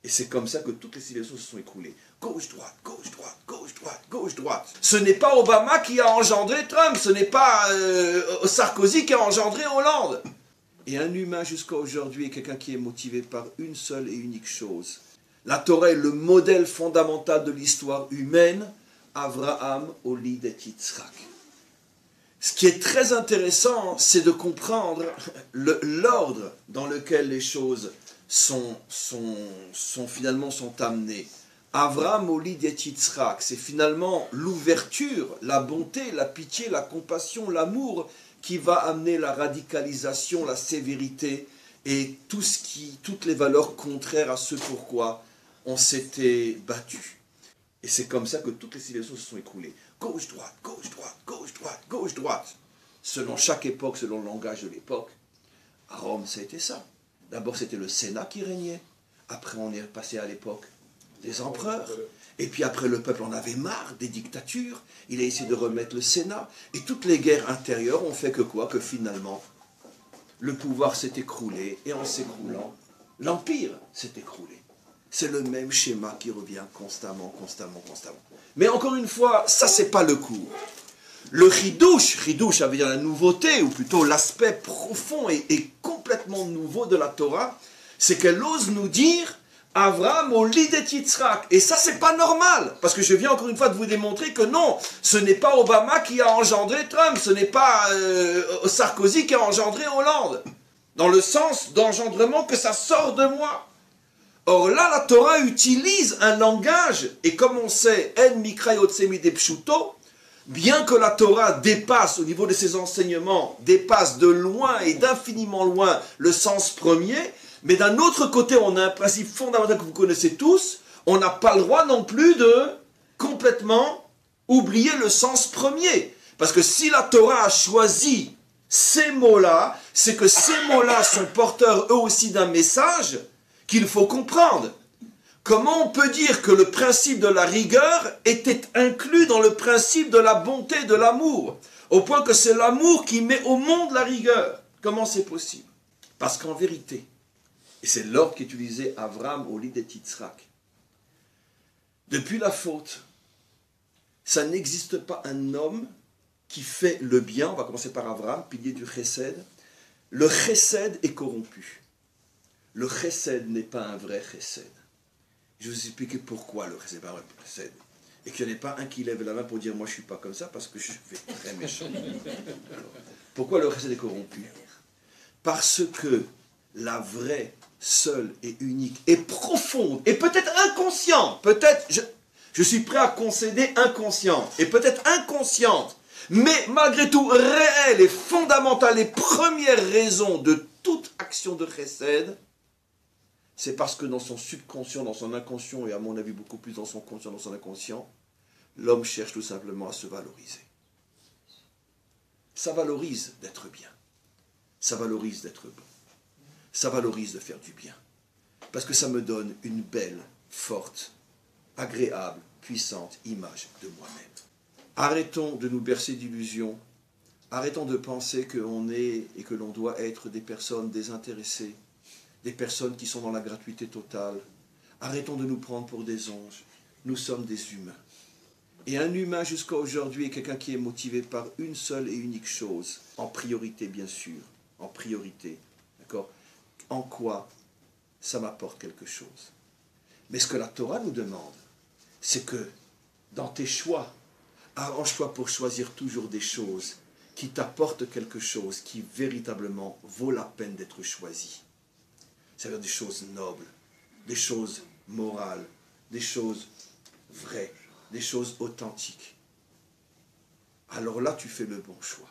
Et c'est comme ça que toutes les civilisations se sont écroulées. Gauche-droite, gauche-droite, gauche-droite, gauche-droite. Ce n'est pas Obama qui a engendré Trump, ce n'est pas Sarkozy qui a engendré Hollande. Et un humain jusqu'à aujourd'hui est quelqu'un qui est motivé par une seule et unique chose. La Torah est le modèle fondamental de l'histoire humaine. Avraham Olid et Yitzhak. Ce qui est très intéressant, c'est de comprendre l'ordre dans lequel les choses sont amenées. Avraham Olid et Yitzhak, c'est finalement l'ouverture, la bonté, la pitié, la compassion, l'amour qui va amener la radicalisation, la sévérité et toutes les valeurs contraires à ce pourquoi on s'était battu. Et c'est comme ça que toutes les civilisations se sont écroulées. Gauche-droite, gauche-droite, gauche-droite, gauche-droite. Selon chaque époque, selon le langage de l'époque. À Rome, ça a été ça. D'abord, c'était le Sénat qui régnait. Après, on est passé à l'époque des empereurs. Et puis après, le peuple en avait marre des dictatures. Il a essayé de remettre le Sénat. Et toutes les guerres intérieures ont fait que quoi? Que finalement, le pouvoir s'est écroulé. Et en s'écroulant, l'empire s'est écroulé. C'est le même schéma qui revient constamment. Mais encore une fois, ça, c'est pas le cours. Le chidouche, ça veut dire la nouveauté, ou plutôt l'aspect profond et complètement nouveau de la Torah, c'est qu'elle ose nous dire Avraham Olid et Yitzhak. Et ça, c'est pas normal, parce que je viens encore une fois de vous démontrer que non, ce n'est pas Obama qui a engendré Trump, ce n'est pas Sarkozy qui a engendré Hollande, dans le sens d'engendrement que ça sort de moi. Or là, la Torah utilise un langage, et comme on sait, En Mikra Yotzemi de Pshuto, bien que la Torah dépasse, au niveau de ses enseignements, dépasse de loin et d'infiniment loin le sens premier, mais d'un autre côté, on a un principe fondamental que vous connaissez tous, on n'a pas le droit non plus de complètement oublier le sens premier. Parce que si la Torah a choisi ces mots-là, c'est que ces mots-là sont porteurs eux aussi d'un message qu'il faut comprendre. Comment on peut dire que le principe de la rigueur était inclus dans le principe de la bonté, de l'amour, au point que c'est l'amour qui met au monde la rigueur? Comment c'est possible? Parce qu'en vérité, et c'est l'ordre qu'utilisait Avraham Olid et Yitzhak, depuis la faute, ça n'existe pas un homme qui fait le bien. On va commencer par Avraham, pilier du chesed. Le chesed est corrompu. Le chesed n'est pas un vrai chesed. Je vais vous expliquer pourquoi le chesed n'est pas un vrai chesed. Et qu'il n'y en ait pas un qui lève la main pour dire « moi je ne suis pas comme ça parce que je vais très méchant ». Pourquoi le chesed est corrompu? Parce que la vraie, seule et unique et profonde, et peut-être inconsciente, peut-être, je suis prêt à concéder inconsciente, et peut-être inconsciente, mais malgré tout réelle et fondamentale et première raison de toute action de chesed, c'est parce que dans son subconscient, dans son inconscient, et à mon avis beaucoup plus dans son conscient, dans son inconscient, l'homme cherche tout simplement à se valoriser. Ça valorise d'être bien. Ça valorise d'être bon. Ça valorise de faire du bien. Parce que ça me donne une belle, forte, agréable, puissante image de moi-même. Arrêtons de nous bercer d'illusions. Arrêtons de penser qu'on est et que l'on doit être des personnes désintéressées, des personnes qui sont dans la gratuité totale. Arrêtons de nous prendre pour des anges. Nous sommes des humains. Et un humain jusqu'à aujourd'hui est quelqu'un qui est motivé par une seule et unique chose, en priorité bien sûr, en priorité, d'accord? En quoi ça m'apporte quelque chose. Mais ce que la Torah nous demande, c'est que dans tes choix, arrange-toi pour choisir toujours des choses qui t'apportent quelque chose qui véritablement vaut la peine d'être choisi. C'est-à-dire des choses nobles, des choses morales, des choses vraies, des choses authentiques. Alors là, tu fais le bon choix.